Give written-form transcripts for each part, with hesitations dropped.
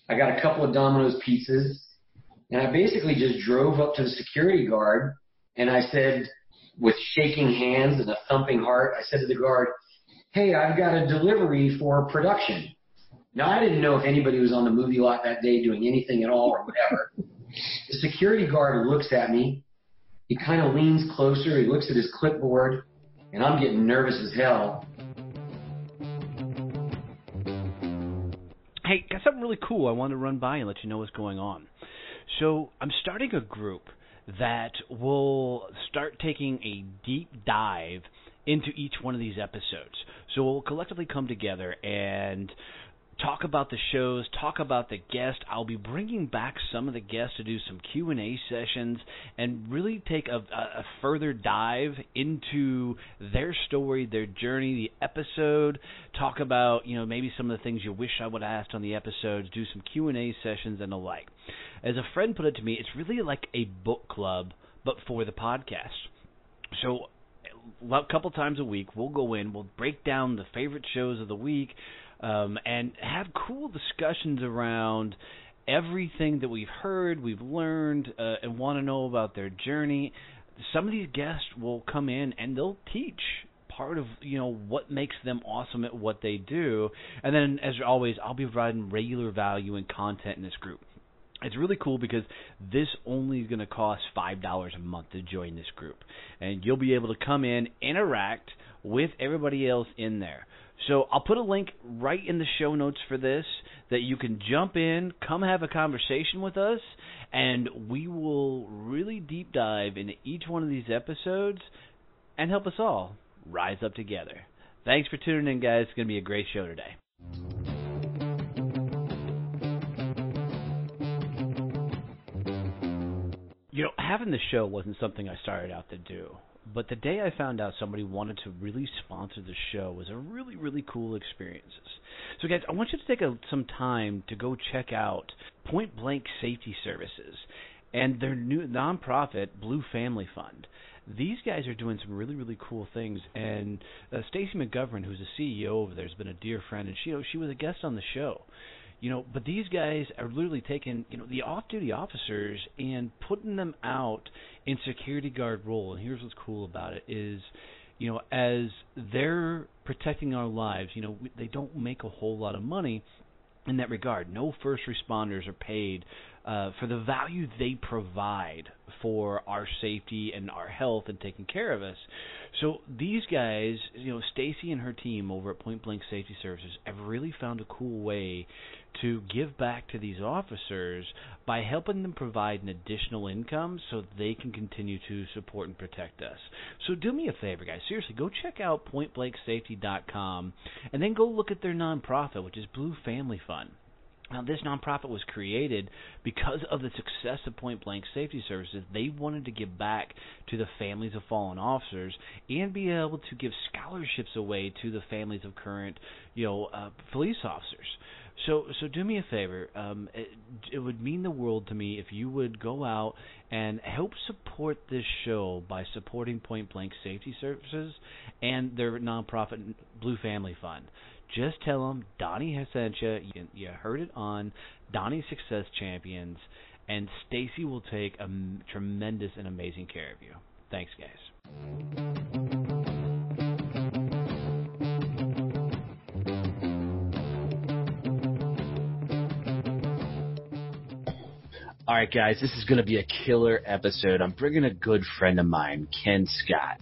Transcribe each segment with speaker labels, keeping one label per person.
Speaker 1: I got a couple of Domino's pizzas, and I basically just drove up to the security guard, and I said, with shaking hands and a thumping heart, I said to the guard, "Hey, I've got a delivery for production." Now, I didn't know if anybody was on the movie lot that day doing anything at all or whatever. The security guard looks at me. He kind of leans closer. He looks at his clipboard, and I'm getting nervous as hell.
Speaker 2: Hey, got something really cool I wanted to run by and let you know what's going on. So I'm starting a group that will start taking a deep dive into each one of these episodes. So we'll collectively come together and talk about the shows, talk about the guests. I'll be bringing back some of the guests to do some Q&A sessions and really take a further dive into their story, their journey, the episode, talk about, maybe some of the things you wish I would have asked on the episodes, do some Q&A sessions and the like. As a friend put it to me, it's really like a book club, but for the podcast. So a couple times a week, we'll go in, we'll break down the favorite shows of the week, and have cool discussions around everything that we've heard, we've learned, and want to know about their journey. Some of these guests will come in and they'll teach part of, what makes them awesome at what they do. And then, as always, I'll be providing regular value and content in this group. It's really cool because this only is going to cost $5 a month to join this group. And you'll be able to come in, interact with everybody else in there. So I'll put a link right in the show notes for this that you can jump in, come have a conversation with us, and we will really deep dive into each one of these episodes and help us all rise up together. Thanks for tuning in, guys. It's going to be a great show today. Having the show wasn't something I started out to do. But the day I found out somebody wanted to really sponsor the show was a really, really cool experience. So, guys, I want you to take some time to go check out Point Blank Safety Services and their new nonprofit, Blue Family Fund. These guys are doing some really, really cool things. And Stacy McGovern, who's the CEO over there, has been a dear friend, and she was a guest on the show. But these guys are literally taking, the off-duty officers and putting them out in security guard role. And here's what's cool about it is, as they're protecting our lives, they don't make a whole lot of money in that regard. No first responders are paid for the value they provide for our safety and our health and taking care of us. So these guys, Stacy and her team over at Point Blank Safety Services have really found a cool way to give back to these officers by helping them provide an additional income so they can continue to support and protect us. So do me a favor, guys. Seriously, go check out pointblanksafety.com and then go look at their nonprofit, which is Blue Family Fund. Now, this nonprofit was created because of the success of Point Blank Safety Services. They wanted to give back to the families of fallen officers and be able to give scholarships away to the families of current, police officers. So do me a favor. It would mean the world to me if you would go out and help support this show by supporting Point Blank Safety Services and their nonprofit Blue Family Fund. Just tell them Donnie has sent you. You heard it on Donnie Success Champions, and Stacy will take a tremendous and amazing care of you. Thanks, guys. All right, guys, this is going to be a killer episode. I'm bringing a good friend of mine, Kenn Scott.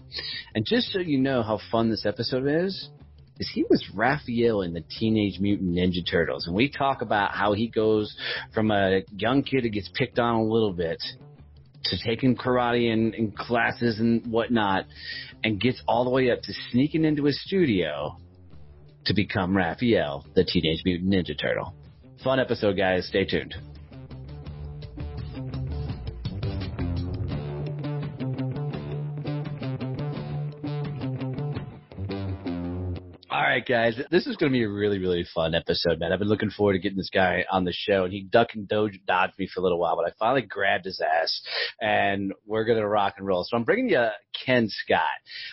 Speaker 2: And just so you know how fun this episode is he was Raphael in the Teenage Mutant Ninja Turtles. And we talk about how he goes from a young kid who gets picked on a little bit to taking karate and classes and whatnot and gets all the way up to sneaking into his studio to become Raphael, the Teenage Mutant Ninja Turtle. Fun episode, guys. Stay tuned. All
Speaker 3: right, guys. This is going to be a really, really fun episode, man. I've been looking forward to getting this guy on the show, and he ducked and dodged me for a little while, but I finally grabbed his ass, and we're going to rock and roll. So I'm bringing you Kenn Scott.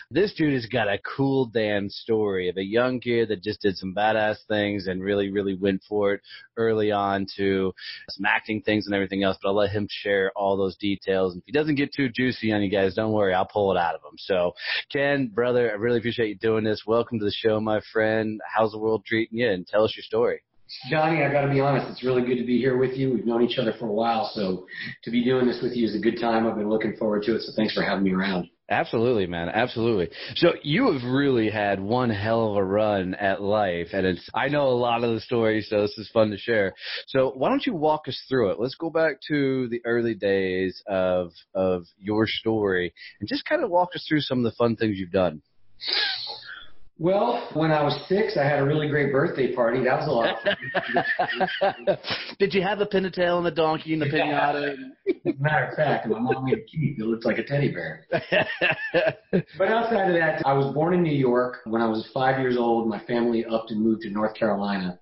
Speaker 3: This dude has got a cool damn story of a young kid that just did some badass things and really, really went for it early on to some acting things and everything else, but I'll let him share all those details. And if he doesn't get too juicy on you guys, don't worry, I'll pull it out of him. So, Kenn, brother, I really appreciate you doing this. Welcome to the show, my friend. How's the world treating you? And tell us your story.
Speaker 1: Donnie, I got to be honest, it's really good to be here with you. We've known each other for a while, so to be doing this with you is a good time. I've been looking forward to it, so thanks for having me around.
Speaker 3: Absolutely, man. Absolutely. So you have really had one hell of a run at life, and I know a lot of the stories, so this is fun to share. So why don't you walk us through it? Let's go back to the early days of your story and just kind of walk us through some of the fun things you've done.
Speaker 1: Well, when I was 6, I had a really great birthday party. That was a lot of fun.
Speaker 3: Did you have the pintail and the donkey and the pinata?
Speaker 1: As a matter of fact, my mom made a cake. It looked like a teddy bear. But outside of that, I was born in New York. When I was 5 years old, my family upped and moved to North Carolina.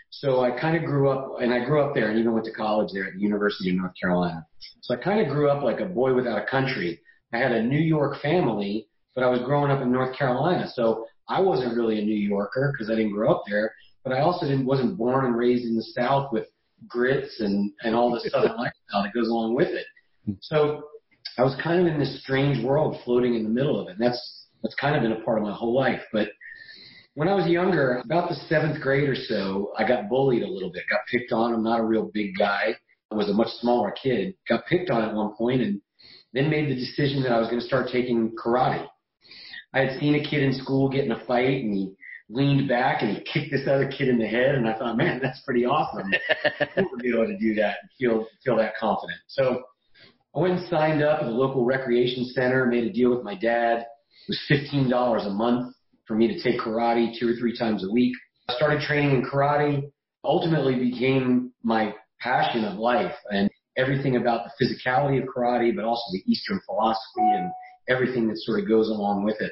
Speaker 1: So I kind of grew up, and I grew up there and even went to college there at the University of North Carolina. So I kind of grew up like a boy without a country. I had a New York family, but I was growing up in North Carolina. So I wasn't really a New Yorker because I didn't grow up there, but I also wasn't born and raised in the South with grits and all the Southern lifestyle that goes along with it. So I was kind of in this strange world floating in the middle of it. And that's kind of been a part of my whole life. But when I was younger, about the 7th grade or so, I got bullied a little bit, got picked on. I'm not a real big guy. I was a much smaller kid, got picked on at one point, and then made the decision that I was going to start taking karate. I had seen a kid in school get in a fight, and he leaned back and he kicked this other kid in the head, and I thought, man, that's pretty awesome. I want to be able to do that and feel that confident. So I went and signed up at the local recreation center, made a deal with my dad. It was $15 a month for me to take karate 2 or 3 times a week. I started training in karate, ultimately became my passion of life and everything about the physicality of karate, but also the Eastern philosophy and everything that sort of goes along with it.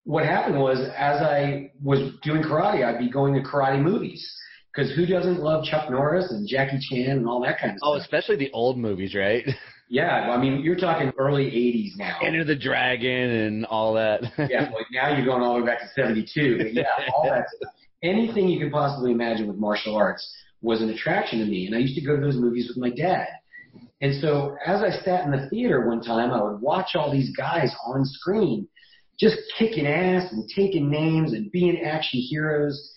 Speaker 1: What happened was, as I was doing karate, I'd be going to karate movies. Because who doesn't love Chuck Norris and Jackie Chan and all that kind of stuff?
Speaker 3: Oh, especially the old movies, right?
Speaker 1: Yeah, I mean, you're talking early 80s now.
Speaker 3: Enter the Dragon and all that.
Speaker 1: Yeah, well, now you're going all the way back to 72. But yeah, all that stuff. Anything you could possibly imagine with martial arts was an attraction to me. And I used to go to those movies with my dad. And so as I sat in the theater one time, I would watch all these guys on screen just kicking ass and taking names and being action heroes.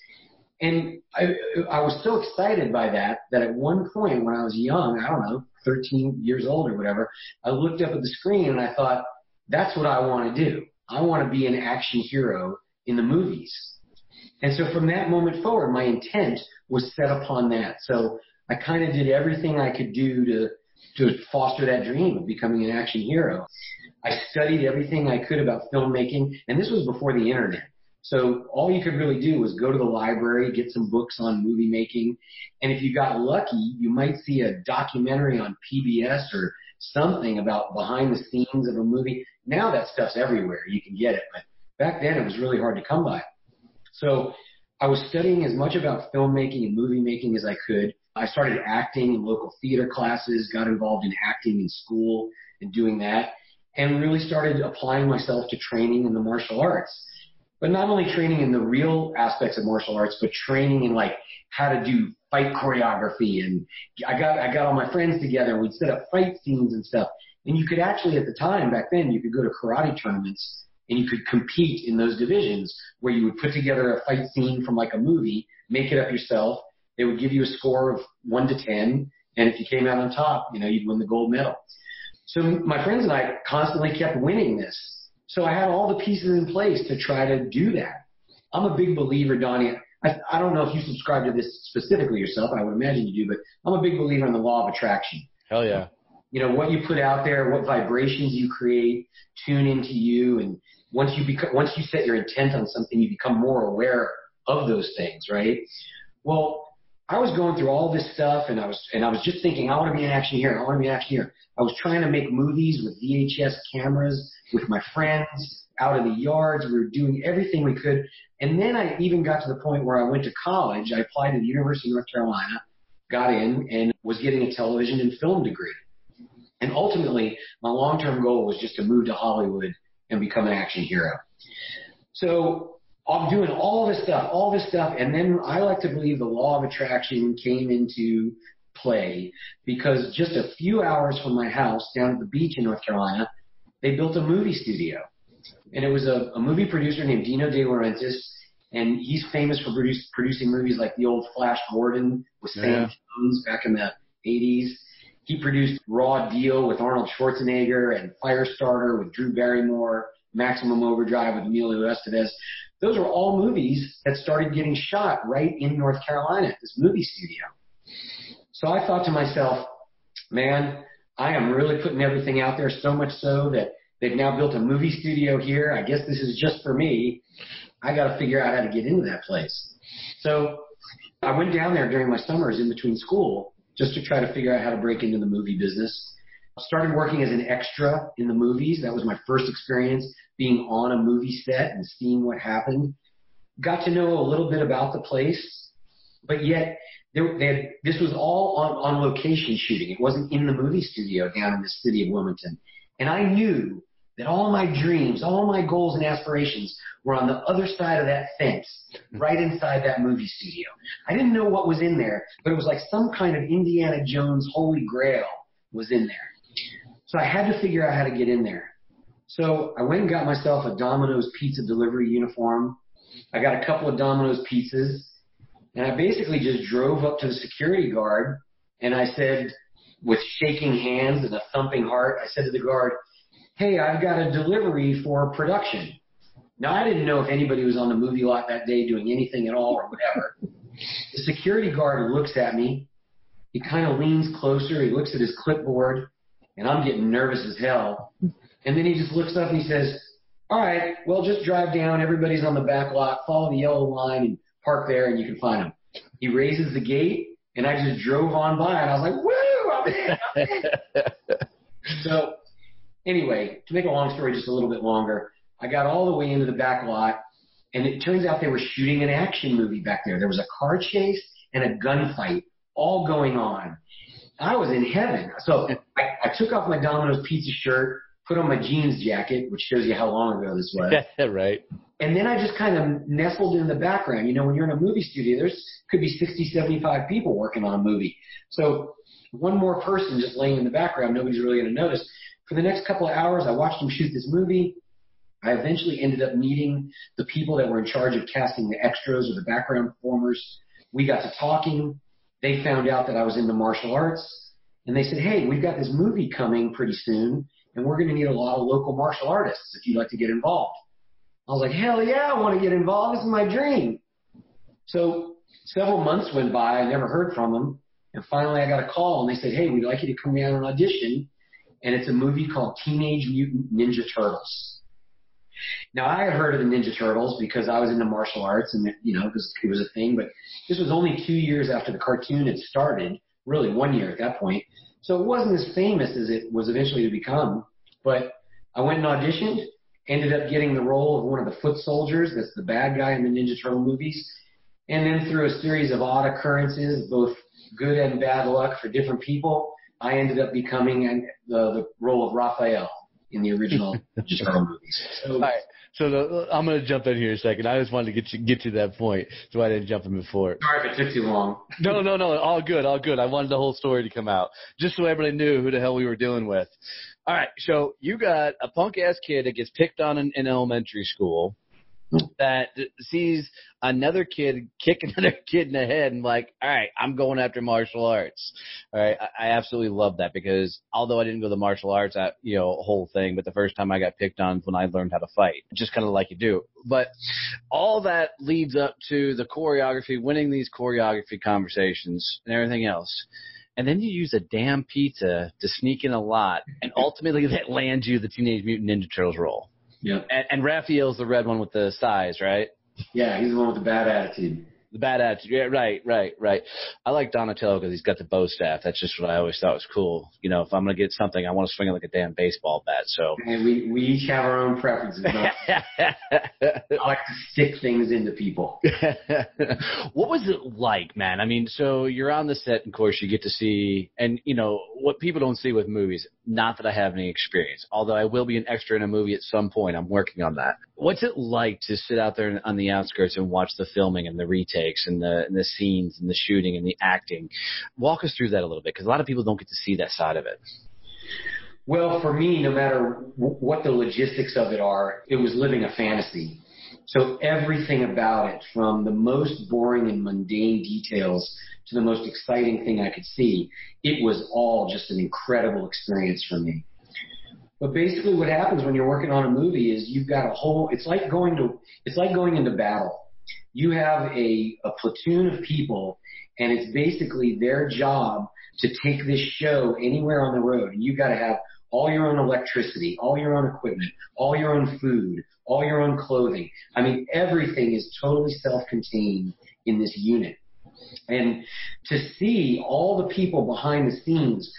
Speaker 1: And I was so excited by that at one point when I was young, I don't know, 13 years old or whatever, I looked up at the screen and I thought, that's what I want to do. I want to be an action hero in the movies. And so from that moment forward, my intent was set upon that. So I kind of did everything I could do to foster that dream of becoming an action hero. I studied everything I could about filmmaking, and this was before the internet. So all you could really do was go to the library, get some books on movie making, and if you got lucky, you might see a documentary on PBS or something about behind the scenes of a movie. Now that stuff's everywhere. You can get it, but back then it was really hard to come by. So I was studying as much about filmmaking and movie making as I could. I started acting in local theater classes, got involved in acting in school and doing that, and really started applying myself to training in the martial arts. But not only training in the real aspects of martial arts, but training in like how to do fight choreography. And I got all my friends together and we'd set up fight scenes and stuff. And you could actually, at the time, back then, you could go to karate tournaments and you could compete in those divisions where you would put together a fight scene from like a movie, make it up yourself. They would give you a score of 1 to 10. And if you came out on top, you'd win the gold medal. So my friends and I constantly kept winning this. So I had all the pieces in place to try to do that. I'm a big believer, Donnie. I don't know if you subscribe to this specifically yourself. I would imagine you do, but I'm a big believer in the law of attraction.
Speaker 3: Hell yeah.
Speaker 1: What you put out there, what vibrations you create, tune into you, and once you set your intent on something, you become more aware of those things, right? Well, I was going through all this stuff, and I was just thinking, I want to be an action hero. I want to be an action hero. I was trying to make movies with VHS cameras with my friends out in the yards. We were doing everything we could. And then I even got to the point where I went to college. I applied to the University of North Carolina, got in, and was getting a television and film degree. And ultimately, my long-term goal was just to move to Hollywood and become an action hero. So I'm doing all this stuff, and then I like to believe the law of attraction came into play because just a few hours from my house down at the beach in North Carolina, they built a movie studio. And it was a movie producer named Dino De Laurentiis, and he's famous for producing movies like the old Flash Gordon with Sam Jones back in the 80s. He produced Raw Deal with Arnold Schwarzenegger and Firestarter with Drew Barrymore, Maximum Overdrive with Emilio Estevez. Those are all movies that started getting shot right in North Carolina at this movie studio. So I thought to myself, man, I am really putting everything out there, so much so that they've now built a movie studio here. I guess this is just for me. I got to figure out how to get into that place. So I went down there during my summers in between school just to try to figure out how to break into the movie business. I started working as an extra in the movies. That was my first experience being on a movie set and seeing what happened. Got to know a little bit about the place, but yet this was all on location shooting. It wasn't in the movie studio down in the city of Wilmington. And I knew that all my dreams, all my goals and aspirations were on the other side of that fence, right inside that movie studio. I didn't know what was in there, but it was like some kind of Indiana Jones holy grail was in there. So I had to figure out how to get in there. So I went and got myself a Domino's pizza delivery uniform. I got a couple of Domino's pizzas, and I basically just drove up to the security guard, and I said, with shaking hands and a thumping heart, I said to the guard, hey, I've got a delivery for production. Now, I didn't know if anybody was on the movie lot that day doing anything at all or whatever. The security guard looks at me. He kind of leans closer. He looks at his clipboard, and I'm getting nervous as hell. And then he just looks up and he says, all right, well, just drive down. Everybody's on the back lot. Follow the yellow line and park there, and you can find them. He raises the gate, and I just drove on by, and I was like, woo, I'm in. So anyway, to make a long story just a little bit longer, I got all the way into the back lot, and it turns out they were shooting an action movie back there. There was a car chase and a gunfight all going on. I was in heaven. So I took off my Domino's pizza shirt, put on my jeans jacket, which shows you how long ago this was.
Speaker 3: Right.
Speaker 1: And then I just kind of nestled in the background. You know, when you're in a movie studio, there's could be 60, 75 people working on a movie. So one more person just laying in the background, nobody's really going to notice. For the next couple of hours, I watched them shoot this movie. I eventually ended up meeting the people that were in charge of casting the extras or the background performers. We got to talking. They found out that I was into martial arts. And they said, hey, we've got this movie coming pretty soon, and we're going to need a lot of local martial artists if you'd like to get involved. I was like, hell yeah, I want to get involved. This is my dream. So several months went by. I never heard from them. And finally I got a call, and they said, hey, we'd like you to come down and audition. And it's a movie called Teenage Mutant Ninja Turtles. Now, I had heard of the Ninja Turtles because I was into martial arts, and it was a thing. But this was only 2 years after the cartoon had started, really 1 year at that point. So it wasn't as famous as it was eventually to become. But I went and auditioned, ended up getting the role of one of the foot soldiers. That's the bad guy in the Ninja Turtle movies. And then through a series of odd occurrences, both good and bad luck for different people, I ended up becoming the role of Raphael in the original Ninja Turtle movies. So,
Speaker 3: all right. So I'm going to jump in here a second. I just wanted to get to that point, so I didn't jump in before.
Speaker 1: Sorry if it took too long.
Speaker 3: No. All good. I wanted the whole story to come out, just so everybody knew who the hell we were dealing with. All right. So you got a punk-ass kid that gets picked on in elementary school that sees another kid kick another kid in the head and like, all right, I'm going after martial arts. All right. I absolutely love that because although I didn't go the martial arts, whole thing, but the first time I got picked on was when I learned how to fight, just kind of like you do. But all that leads up to the choreography, winning these choreography conversations and everything else. And then you use a damn pizza to sneak in a lot, and ultimately that lands you the Teenage Mutant Ninja Turtles role.
Speaker 1: Yep.
Speaker 3: And Raphael's the red one with the size, right?
Speaker 1: Yeah, he's the one with the bad attitude.
Speaker 3: The bad attitude. Yeah, right. I like Donatello because he's got the bow staff. That's just what I always thought was cool. You know, if I'm going to get something, I want to swing it like a damn baseball bat. So
Speaker 1: and we each have our own preferences. I like to stick things into people.
Speaker 3: What was it like, man? I mean, so you're on the set, and of course, you get to see, and you know, what people don't see with movies, not that I have any experience, although I will be an extra in a movie at some point. I'm working on that. What's it like to sit out there on the outskirts and watch the filming and the retakes and the scenes and the shooting and the acting? Walk us through that a little bit, because a lot of people don't get to see that side of it.
Speaker 1: Well, for me, no matter what the logistics of it are, it was living a fantasy. So everything about it, from the most boring and mundane details to the most exciting thing I could see, it was all just an incredible experience for me. But basically what happens when you're working on a movie is you've got it's like going into battle. You have a platoon of people, and it's basically their job to take this show anywhere on the road. And you've got to have all your own electricity, all your own equipment, all your own food, all your own clothing. I mean, everything is totally self-contained in this unit. And to see all the people behind the scenes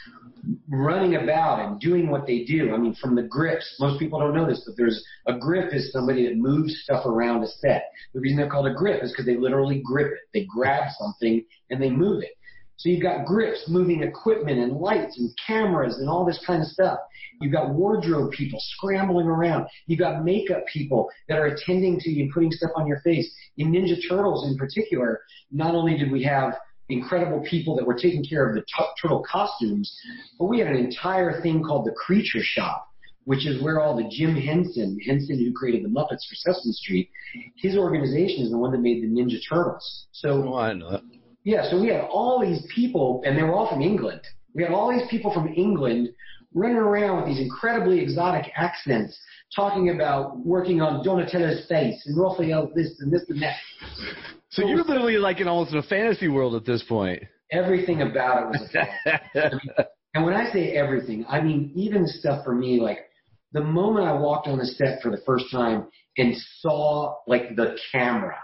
Speaker 1: running about and doing what they do, I mean, from the grips, most people don't know this, but there's a grip is somebody that moves stuff around a set. The reason they're called a grip is because they literally grip it. They grab something and they move it. So you've got grips moving equipment and lights and cameras and all this kind of stuff. You've got wardrobe people scrambling around. You've got makeup people that are attending to you and putting stuff on your face. In Ninja Turtles in particular, not only did we have incredible people that were taking care of the turtle costumes, but we had an entire thing called the Creature Shop, which is where all the Jim Henson who created the Muppets for Sesame Street, his organization is the one that made the Ninja Turtles. So,
Speaker 3: I know that.
Speaker 1: Yeah, so we had all these people, and they were all from England. We had all these people from England running around with these incredibly exotic accents, talking about working on Donatello's face and Raphael this and that.
Speaker 3: So you're literally like almost in a fantasy world at this point.
Speaker 1: Everything about it was a fantasy. And when I say everything, I mean even stuff for me, like the moment I walked on the set for the first time and saw like the camera,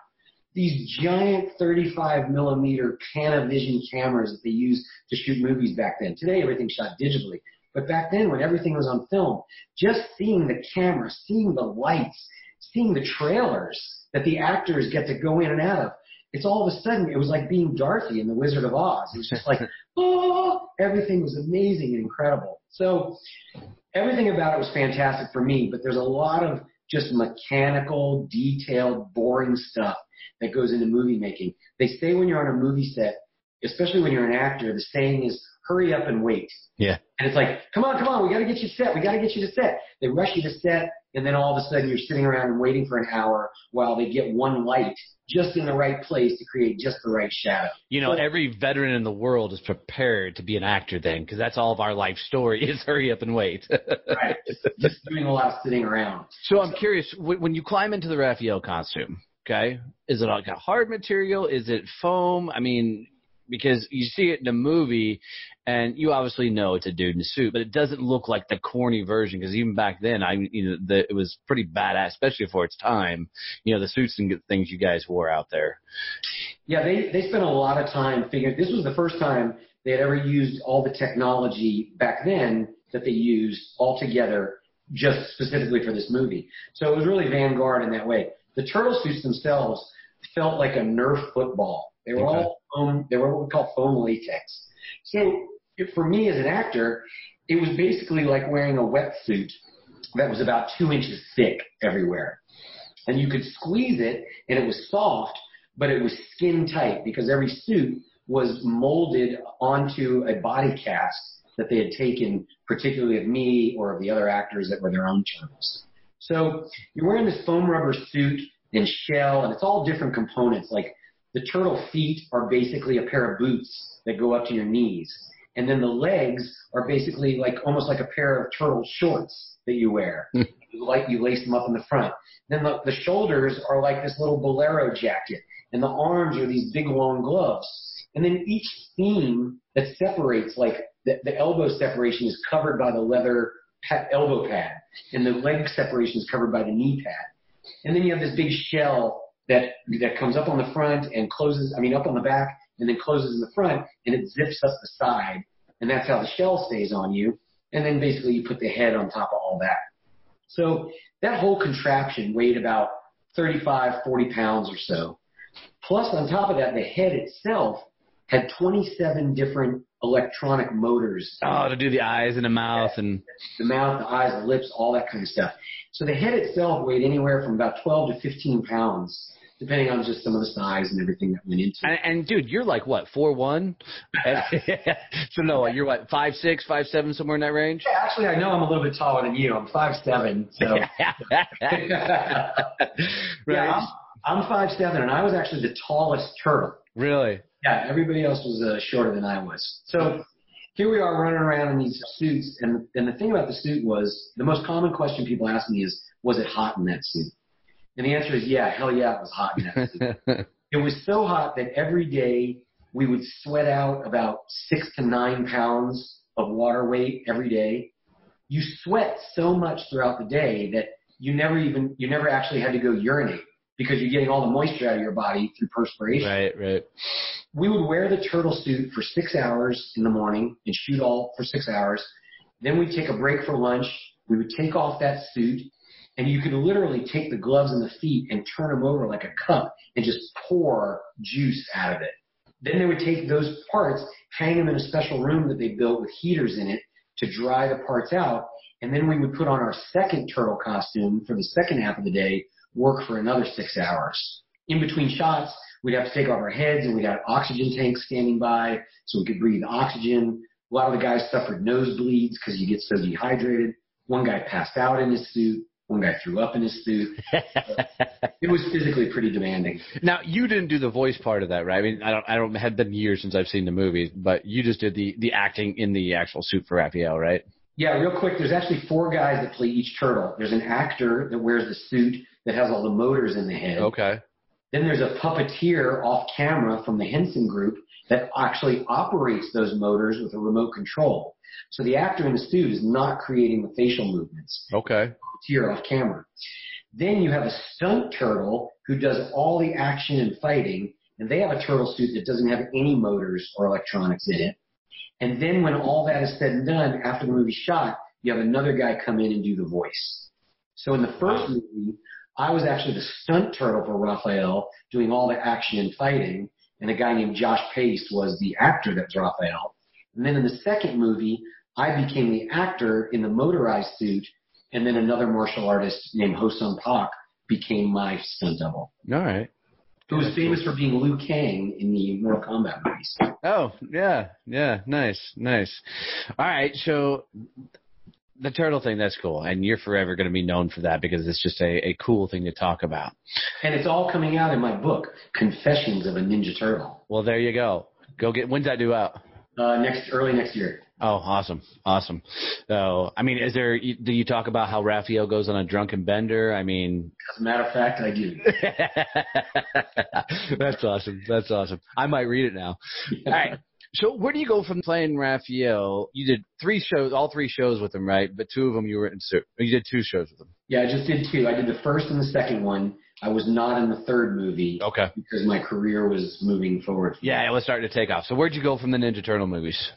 Speaker 1: these giant 35 millimeter Panavision cameras that they used to shoot movies back then. Today, everything's shot digitally. But back then, when everything was on film, just seeing the camera, seeing the lights, seeing the trailers that the actors get to go in and out of, it's all of a sudden, it was like being Dorothy in The Wizard of Oz. It was just like, oh, everything was amazing and incredible. So everything about it was fantastic for me, but there's a lot of just mechanical, detailed, boring stuff that goes into movie making. They say when you're on a movie set, especially when you're an actor, the saying is, hurry up and wait.
Speaker 3: Yeah.
Speaker 1: And it's like, come on, we got to get you set. We got to get you to set. They rush you to set, and then all of a sudden you're sitting around and waiting for an hour while they get one light just in the right place to create just the right shadow.
Speaker 3: You know, every veteran in the world is prepared to be an actor then, because that's all of our life story is hurry up and wait.
Speaker 1: Right. Just doing a lot of sitting around.
Speaker 3: So I'm curious, when you climb into the Raphael costume, okay, is it like a hard material? Is it foam? I mean, because you see it in a movie, and you obviously know it's a dude in a suit, but it doesn't look like the corny version. Because even back then, it was pretty badass, especially for its time. You know, the suits and things you guys wore out there.
Speaker 1: Yeah, they spent a lot of time figuring. This was the first time they had ever used all the technology back then that they used all together, just specifically for this movie. So it was really vanguard in that way. The turtle suits themselves felt like a Nerf football. They were all foam. They were what we call foam latex. So for me as an actor, it was basically like wearing a wetsuit that was about 2 inches thick everywhere. And you could squeeze it, and it was soft, but it was skin tight because every suit was molded onto a body cast that they had taken, particularly of me or of the other actors that were their own turtles. So you're wearing this foam rubber suit and shell, and it's all different components. Like the turtle feet are basically a pair of boots that go up to your knees. And then the legs are basically like almost like a pair of turtle shorts that you wear. You lace them up in the front. Then the shoulders are like this little bolero jacket. And the arms are these big long gloves. And then each seam that separates, like the elbow separation is covered by the leather elbow pad. And the leg separation is covered by the knee pad. And then you have this big shell that comes up on the front and up on the back and then closes in the front, and it zips up the side, and that's how the shell stays on you. And then basically you put the head on top of all that. So that whole contraption weighed about 35, 40 pounds or so. Plus, on top of that, the head itself had 27 different electronic motors.
Speaker 3: Oh, to do the eyes and the mouth and
Speaker 1: the mouth, the eyes, the lips, all that kind of stuff. So the head itself weighed anywhere from about 12 to 15 pounds, depending on just some of the size and everything that went into it.
Speaker 3: And dude, you're like what, 4'1"? So no, you're what, 5'6", 5'7", somewhere in that range?
Speaker 1: Yeah, actually, I know I'm a little bit taller than you. I'm 5'7", so.
Speaker 3: Right.
Speaker 1: Yeah, I'm 5'7", and I was actually the tallest turtle.
Speaker 3: Really?
Speaker 1: Yeah, everybody else was shorter than I was. So here we are running around in these suits, and the thing about the suit was, the most common question people ask me is, was it hot in that suit? And the answer is, yeah, hell yeah, it was hot in that suit. It was so hot that every day we would sweat out about 6 to 9 pounds of water weight every day. You sweat so much throughout the day that you never actually had to go urinate because you're getting all the moisture out of your body through perspiration.
Speaker 3: Right.
Speaker 1: We would wear the turtle suit for 6 hours in the morning and shoot all for 6 hours. Then we'd take a break for lunch. We would take off that suit, and you could literally take the gloves and the feet and turn them over like a cup and just pour juice out of it. Then they would take those parts, hang them in a special room that they built with heaters in it to dry the parts out, and then we would put on our second turtle costume for the second half of the day, work for another 6 hours. In between shots, we'd have to take off our heads, and we'd have oxygen tanks standing by so we could breathe oxygen. A lot of the guys suffered nosebleeds because you get so dehydrated. One guy passed out in his suit. One guy threw up in his suit. It was physically pretty demanding.
Speaker 3: Now, you didn't do the voice part of that, right? I mean, I don't had been years since I've seen the movies, but you just did the acting in the actual suit for Raphael, right?
Speaker 1: Yeah, real quick, there's actually 4 guys that play each turtle. There's an actor that wears the suit that has all the motors in the head.
Speaker 3: Okay.
Speaker 1: Then there's a puppeteer off camera from the Henson Group that actually operates those motors with a remote control. So the actor in the suit is not creating the facial movements.
Speaker 3: Okay.
Speaker 1: Puppeteer off camera. Then you have a stunt turtle who does all the action and fighting, and they have a turtle suit that doesn't have any motors or electronics in it. And then when all that is said and done, after the movie's shot, you have another guy come in and do the voice. So in the first movie, I was actually the stunt turtle for Raphael, doing all the action and fighting, and a guy named Josh Pace was the actor that was Raphael. And then in the second movie, I became the actor in the motorized suit, and then another martial artist named Ho-Sung Pak became my stunt double.
Speaker 3: All right.
Speaker 1: Who was famous for being Liu Kang in the Mortal Kombat movies.
Speaker 3: Oh, yeah, nice. All right, so the turtle thing, that's cool, and you're forever going to be known for that because it's just a cool thing to talk about. And
Speaker 1: it's all coming out in my book, Confessions of a Ninja Turtle.
Speaker 3: Well, there you go. When's that due out?
Speaker 1: Early next year.
Speaker 3: Oh, awesome. So, I mean, do you talk about how Raphael goes on a drunken bender? I mean,
Speaker 1: as a matter of fact, I do.
Speaker 3: That's awesome. I might read it now. All right. So where do you go from playing Raphael? You did 3 shows, all 3 shows with him, right? But 2 of them you were in suit. You did 2 shows with him.
Speaker 1: Yeah, I just did 2. I did the first and the second one. I was not in the third movie.
Speaker 3: Okay.
Speaker 1: Because my career was moving forward.
Speaker 3: Yeah, it was starting to take off. So where'd you go from the Ninja Turtle movies?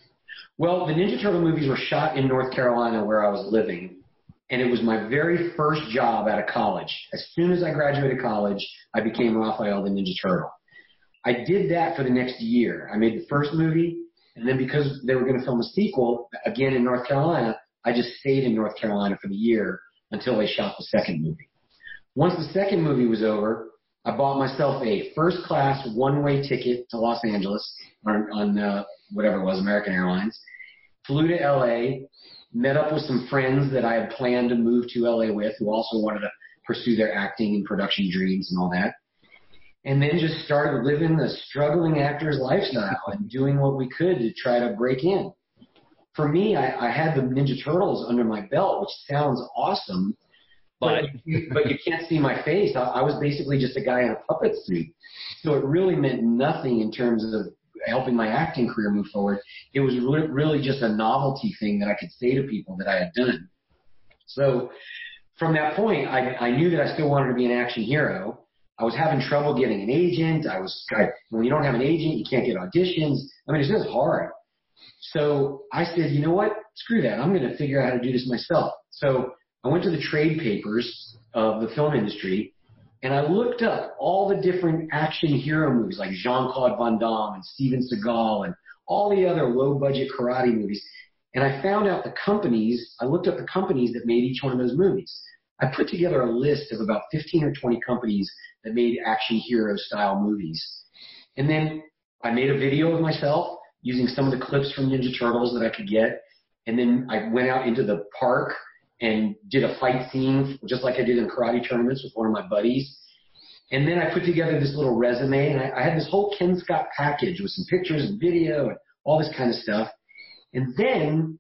Speaker 1: Well, the Ninja Turtle movies were shot in North Carolina where I was living. And it was my very first job out of college. As soon as I graduated college, I became Raphael the Ninja Turtle. I did that for the next year. I made the first movie, and then because they were going to film a sequel, again in North Carolina, I just stayed in North Carolina for the year until they shot the second movie. Once the second movie was over, I bought myself a first-class one-way ticket to Los Angeles on whatever it was, American Airlines, flew to L.A., met up with some friends that I had planned to move to L.A. with who also wanted to pursue their acting and production dreams and all that. And then just started living the struggling actor's lifestyle and doing what we could to try to break in. For me, I had the Ninja Turtles under my belt, which sounds awesome, but you can't see my face. I was basically just a guy in a puppet suit. So it really meant nothing in terms of helping my acting career move forward. It was really just a novelty thing that I could say to people that I had done. So from that point, I knew that I still wanted to be an action hero. I was having trouble getting an agent. When you don't have an agent, you can't get auditions. I mean, it's just hard. So I said, you know what? Screw that. I'm going to figure out how to do this myself. So I went to the trade papers of the film industry, and I looked up all the different action hero movies like Jean-Claude Van Damme and Steven Seagal and all the other low-budget karate movies. And I found out I looked up the companies that made each one of those movies. I put together a list of about 15 or 20 companies that made action hero style movies. And then I made a video of myself using some of the clips from Ninja Turtles that I could get. And then I went out into the park and did a fight scene just like I did in karate tournaments with one of my buddies. And then I put together this little resume, and I had this whole Kenn Scott package with some pictures and video and all this kind of stuff. And then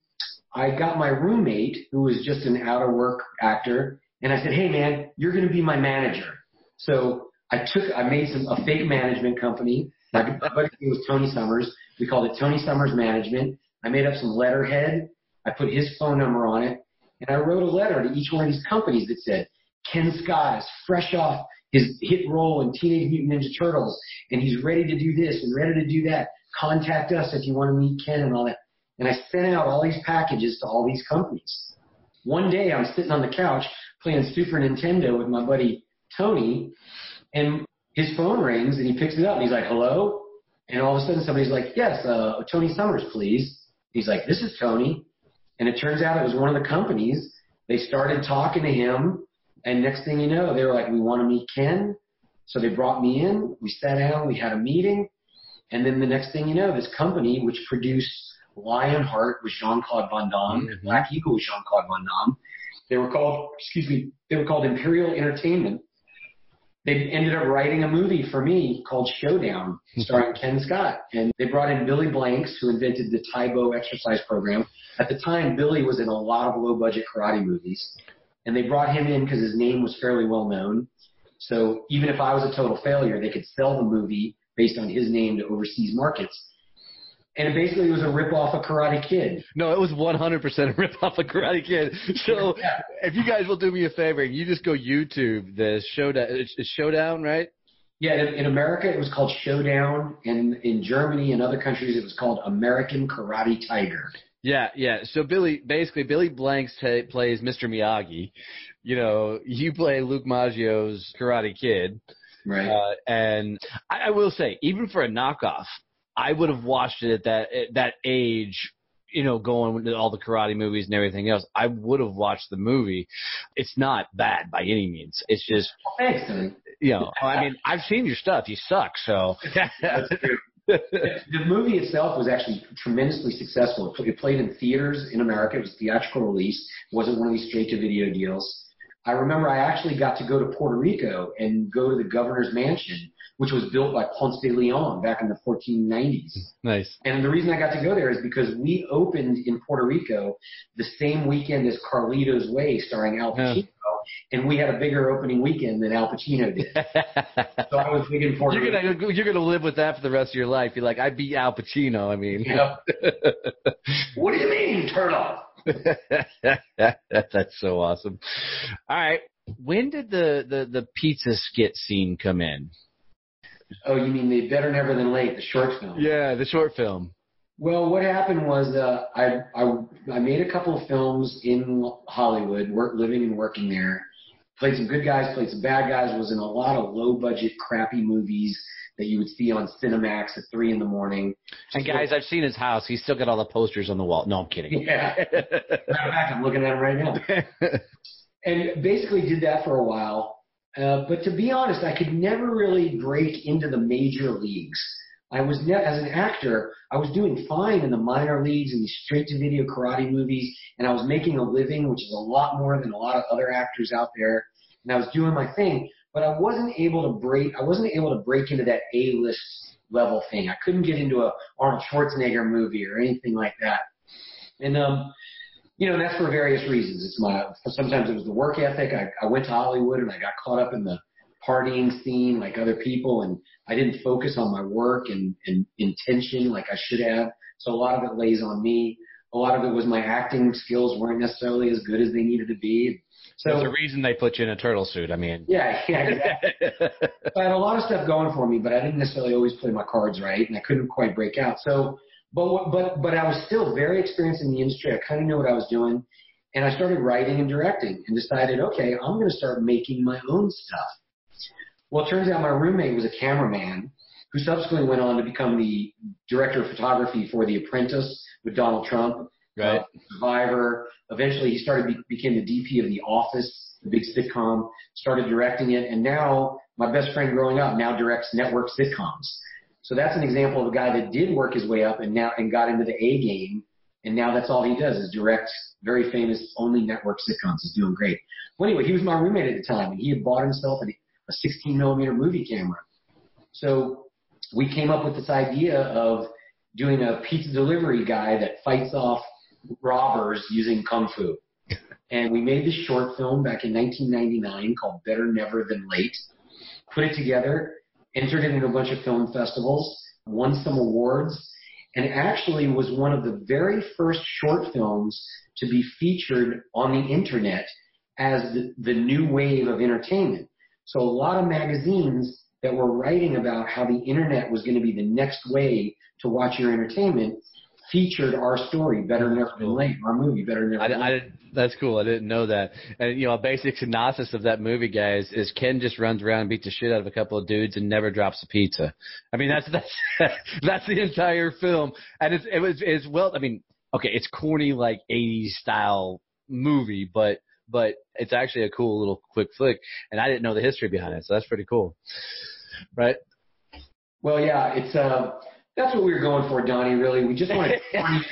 Speaker 1: I got my roommate, who was just an out-of-work actor, and I said, hey, man, you're going to be my manager. So I made a fake management company. My buddy's name was Tony Summers. We called it Tony Summers Management. I made up some letterhead. I put his phone number on it, and I wrote a letter to each one of these companies that said, Kenn Scott is fresh off his hit role in Teenage Mutant Ninja Turtles, and he's ready to do this and ready to do that. Contact us if you want to meet Ken and all that. And I sent out all these packages to all these companies. One day I'm sitting on the couch playing Super Nintendo with my buddy Tony, and his phone rings and he picks it up and he's like, hello? And all of a sudden somebody's like, yes, Tony Summers, please. He's like, this is Tony. And it turns out it was one of the companies. They started talking to him, and next thing you know, they were like, we want to meet Ken. So they brought me in. We sat down. We had a meeting. And then the next thing you know, this company, which produced Lionheart with Jean-Claude Van Damme, and Black Eagle with Jean-Claude Van Damme, they were called Imperial Entertainment. They ended up writing a movie for me called Showdown, starring Kenn Scott. And they brought in Billy Blanks, who invented the Taibo exercise program. At the time, Billy was in a lot of low-budget karate movies. And they brought him in because his name was fairly well known. So even if I was a total failure, they could sell the movie based on his name to overseas markets. And it basically was a rip-off of Karate Kid.
Speaker 3: No, it was 100% a rip-off of Karate Kid. So if you guys will do me a favor, you just go YouTube the Showdown. It's Showdown, right?
Speaker 1: Yeah, in America it was called Showdown, and in Germany and other countries it was called American Karate Tiger.
Speaker 3: Yeah. So Billy Blanks plays Mr. Miyagi. You know, you play Luke Maggio's Karate Kid.
Speaker 1: Right.
Speaker 3: And I will say, even for a knockoff, I would have watched it at that age, you know, going with all the karate movies and everything else. I would have watched the movie. It's not bad by any means. It's just, you know, I mean, I've seen your stuff. You suck, so.
Speaker 1: That's true. The movie itself was actually tremendously successful. It played in theaters in America. It was a theatrical release. It wasn't one of these straight-to-video deals. I remember I actually got to go to Puerto Rico and go to the governor's mansion, which was built by Ponce de Leon back in the 1490s.
Speaker 3: Nice.
Speaker 1: And the reason I got to go there is because we opened in Puerto Rico the same weekend as Carlito's Way, starring Al Pacino, and we had a bigger opening weekend than Al Pacino did. So I was big in Puerto Rico. You're
Speaker 3: gonna live with that for the rest of your life. You're like, I beat Al Pacino. I mean,
Speaker 1: What do you mean, turtle?
Speaker 3: That's so awesome. All right, when did the pizza skit scene come in?
Speaker 1: Oh, you mean the Better Never Than Late, the short film?
Speaker 3: Yeah, the short film.
Speaker 1: Well, what happened was I made a couple of films in Hollywood, living and working there. Played some good guys, played some bad guys. Was in a lot of low-budget, crappy movies that you would see on Cinemax at 3 in the morning.
Speaker 3: And guys, I've seen his house. He's still got all the posters on the wall. No, I'm kidding.
Speaker 1: Yeah. Matter of fact, I'm looking at him right now. And basically did that for a while. But to be honest, I could never really break into the major leagues. I was as an actor, I was doing fine in the minor leagues and the straight-to-video karate movies, and I was making a living, which is a lot more than a lot of other actors out there. And I was doing my thing, but I wasn't able to break into that A-list level thing. I couldn't get into a Arnold Schwarzenegger movie or anything like that. And you know, that's for various reasons. Sometimes it was the work ethic. I went to Hollywood and I got caught up in the partying scene like other people, and I didn't focus on my work and intention like I should have. So a lot of it lays on me. A lot of it was my acting skills weren't necessarily as good as they needed to be. So
Speaker 3: there's a reason they put you in a turtle suit. I mean,
Speaker 1: yeah, exactly. So I had a lot of stuff going for me, but I didn't necessarily always play my cards right, and I couldn't quite break out. So, but I was still very experienced in the industry. I kind of knew what I was doing, and I started writing and directing, and decided, okay, I'm going to start making my own stuff. Well, it turns out my roommate was a cameraman who subsequently went on to become the director of photography for The Apprentice with Donald Trump.
Speaker 3: Right.
Speaker 1: Survivor. Eventually, he became the DP of The Office, the big sitcom, started directing it, and now my best friend growing up now directs network sitcoms. So that's an example of a guy that did work his way up and got into the A game, and now that's all he does is direct very famous only network sitcoms. He's doing great. Well, anyway, he was my roommate at the time, and he had bought himself a 16-millimeter movie camera. So we came up with this idea of doing a pizza delivery guy that fights off robbers using kung fu. And we made this short film back in 1999 called Better Never Than Late, put it together, entered it into a bunch of film festivals, won some awards, and actually was one of the very first short films to be featured on the internet as the new wave of entertainment. So a lot of magazines that were writing about how the internet was going to be the next way to watch your entertainment featured our story, Better Never Than Late, our movie, Better Never Than Late.
Speaker 3: That's cool. I didn't know that. And, a basic synopsis of that movie, guys, is Ken just runs around and beats the shit out of a couple of dudes and never drops a pizza. I mean, that's the entire film. And it's corny, like 80s style movie, but it's actually a cool little quick flick. And I didn't know the history behind it, so that's pretty cool. Right?
Speaker 1: Well, yeah, it's that's what we were going for, Donnie, really. We just wanted funny,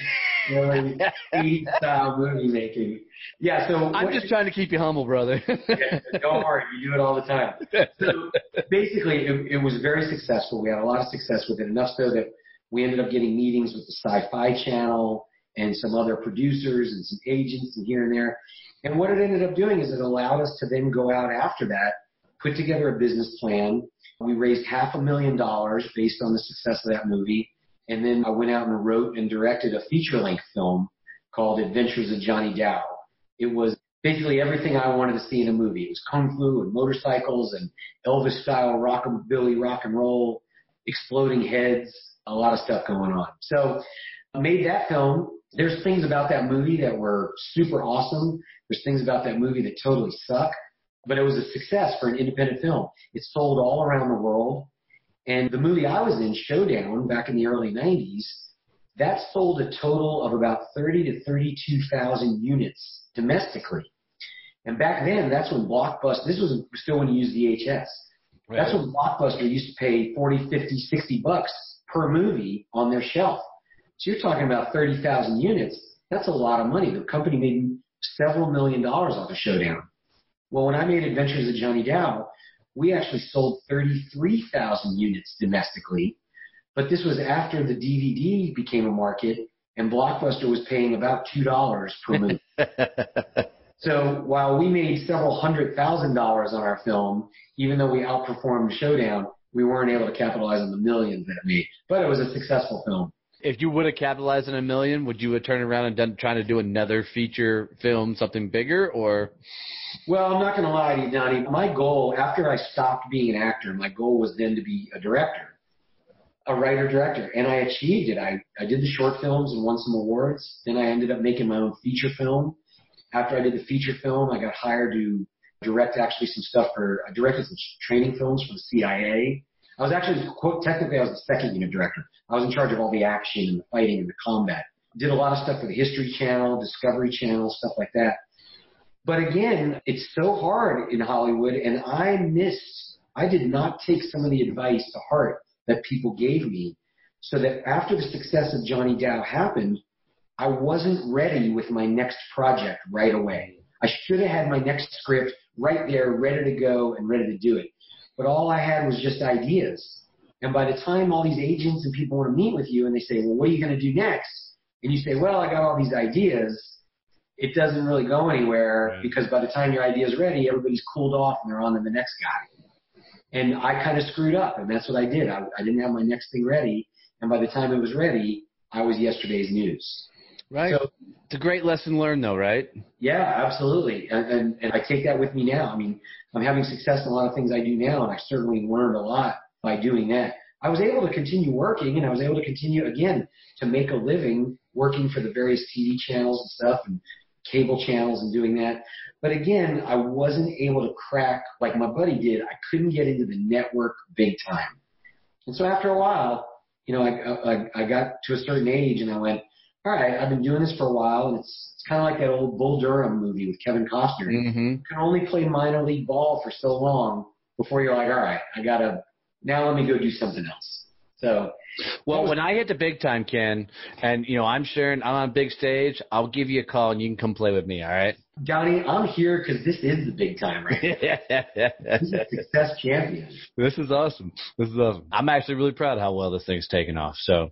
Speaker 1: really 80s style movie making. Yeah, so
Speaker 3: I'm just trying to keep you humble, brother.
Speaker 1: Yeah, don't worry, you do it all the time. So basically, it was very successful. We had a lot of success with it, enough so that we ended up getting meetings with the Sci-Fi Channel and some other producers and some agents and here and there. And what it ended up doing is it allowed us to then go out after that, put together a business plan. We raised $500,000 based on the success of that movie. And then I went out and wrote and directed a feature-length film called Adventures of Johnny Dow. It was basically everything I wanted to see in a movie. It was kung fu and motorcycles and Elvis-style rockabilly, rock and roll, exploding heads, a lot of stuff going on. So I made that film. There's things about that movie that were super awesome. There's things about that movie that totally suck. But it was a success for an independent film. It sold all around the world. And the movie I was in, Showdown, back in the early 90s, that sold a total of about 30 to 32,000 units domestically. And back then, that's when Blockbuster, this was still when you used VHS. Right. That's when Blockbuster used to pay 40, 50, 60 bucks per movie on their shelf. So you're talking about 30,000 units. That's a lot of money. The company made several $1 million off of Showdown. Well, when I made Adventures of Johnny Dow, we actually sold 33,000 units domestically, but this was after the DVD became a market and Blockbuster was paying about $2 per movie. So while we made several $100,000 on our film, even though we outperformed Showdown, we weren't able to capitalize on the millions that it made. But it was a successful film.
Speaker 3: If you would have capitalized on $1 million, would you have turned around and trying to do another feature film, something bigger, or?
Speaker 1: Well, I'm not going to lie to you, Donnie. My goal, after I stopped being an actor, my goal was then to be a director, a writer-director, and I achieved it. I did the short films and won some awards. Then I ended up making my own feature film. After I did the feature film, I got hired to direct actually some stuff I directed some training films for the CIA. I was actually, technically, I was the second unit director. I was in charge of all the action and the fighting and the combat. Did a lot of stuff for the History Channel, Discovery Channel, stuff like that. But again, it's so hard in Hollywood, and I did not take some of the advice to heart that people gave me, so that after the success of Johnny Dow happened, I wasn't ready with my next project right away. I should have had my next script right there, ready to go and ready to do it. But all I had was just ideas. And by the time all these agents and people want to meet with you and they say, well, what are you going to do next? And you say, well, I got all these ideas. It doesn't really go anywhere because by the time your idea is ready, everybody's cooled off and they're on to the next guy. And I kind of screwed up, and that's what I did. I didn't have my next thing ready. And by the time it was ready, I was yesterday's news.
Speaker 3: Right.
Speaker 1: So
Speaker 3: it's a great lesson learned, though, right?
Speaker 1: yeah, absolutely. And I take that with me now. I mean, I'm having success in a lot of things I do now, and I certainly learned a lot by doing that. I was able to continue working, and I was able to continue, again, to make a living working for the various TV channels and stuff and cable channels and doing that. But again, I wasn't able to crack like my buddy did. I couldn't get into the network big time. And so after a while, you know, I got to a certain age and I went, all right, I've been doing this for a while, and it's kind of like that old Bull Durham movie with Kevin Costner.
Speaker 3: Mm-hmm.
Speaker 1: You can only play minor league ball for so long before you're like, all right, now let me go do something else. So,
Speaker 3: well, when I hit the big time, Ken, and, you know, I'm on a big stage, I'll give you a call and you can come play with me, all right?
Speaker 1: Donnie, I'm here because this is the big time, right? This is Success Champion.
Speaker 3: This is awesome. I'm actually really proud of how well this thing's taken off. So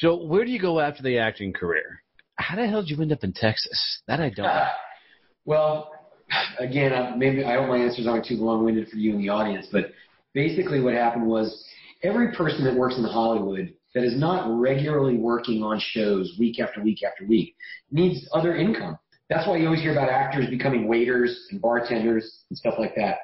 Speaker 3: where do you go after the acting career? How the hell did you end up in Texas? That I don't know.
Speaker 1: Well, again, maybe I hope my answers aren't too long-winded for you in the audience, but basically what happened was every person that works in Hollywood that is not regularly working on shows week after week after week needs other income. That's why you always hear about actors becoming waiters and bartenders and stuff like that.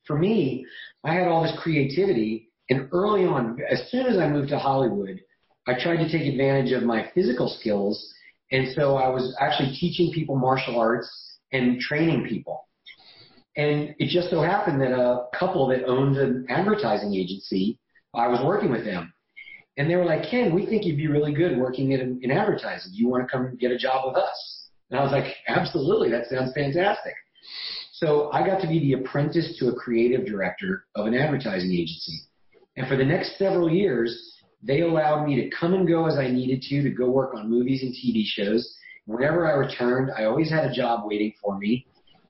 Speaker 1: For me, I had all this creativity, and early on, as soon as I moved to Hollywood, I tried to take advantage of my physical skills, and so I was actually teaching people martial arts and training people. And it just so happened that a couple that owned an advertising agency, I was working with them. And they were like, Ken, we think you'd be really good working in advertising. Do you want to come get a job with us? And I was like, absolutely, that sounds fantastic. So I got to be the apprentice to a creative director of an advertising agency. And for the next several years, they allowed me to come and go as I needed to go work on movies and TV shows. Whenever I returned, I always had a job waiting for me.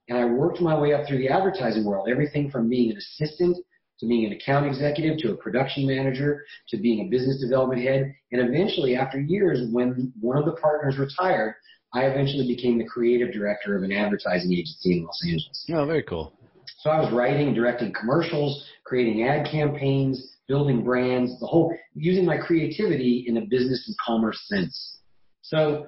Speaker 1: And I worked my way up through the advertising world, everything from being an assistant to being an account executive to a production manager to being a business development head. And eventually, after years, when one of the partners retired, I eventually became the creative director of an advertising agency in Los Angeles.
Speaker 3: Oh, very cool.
Speaker 1: So I was writing and directing commercials, creating ad campaigns, building brands, using my creativity in a business and commerce sense. So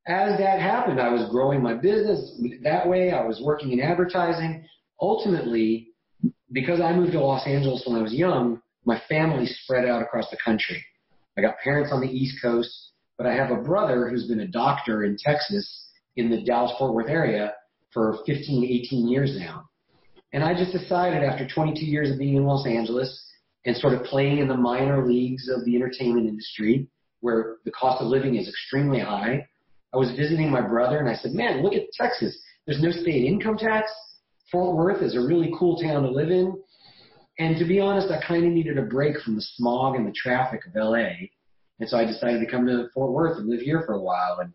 Speaker 1: as that happened, I was growing my business that way. I was working in advertising. Ultimately, because I moved to Los Angeles when I was young, my family spread out across the country. I got parents on the East Coast, but I have a brother who's been a doctor in Texas in the Dallas-Fort Worth area for 15, 18 years now. And I just decided after 22 years of being in Los Angeles and sort of playing in the minor leagues of the entertainment industry where the cost of living is extremely high, I was visiting my brother and I said, man, look at Texas. There's no state income tax. Fort Worth is a really cool town to live in. And to be honest, I kind of needed a break from the smog and the traffic of LA. And so I decided to come to Fort Worth and live here for a while. And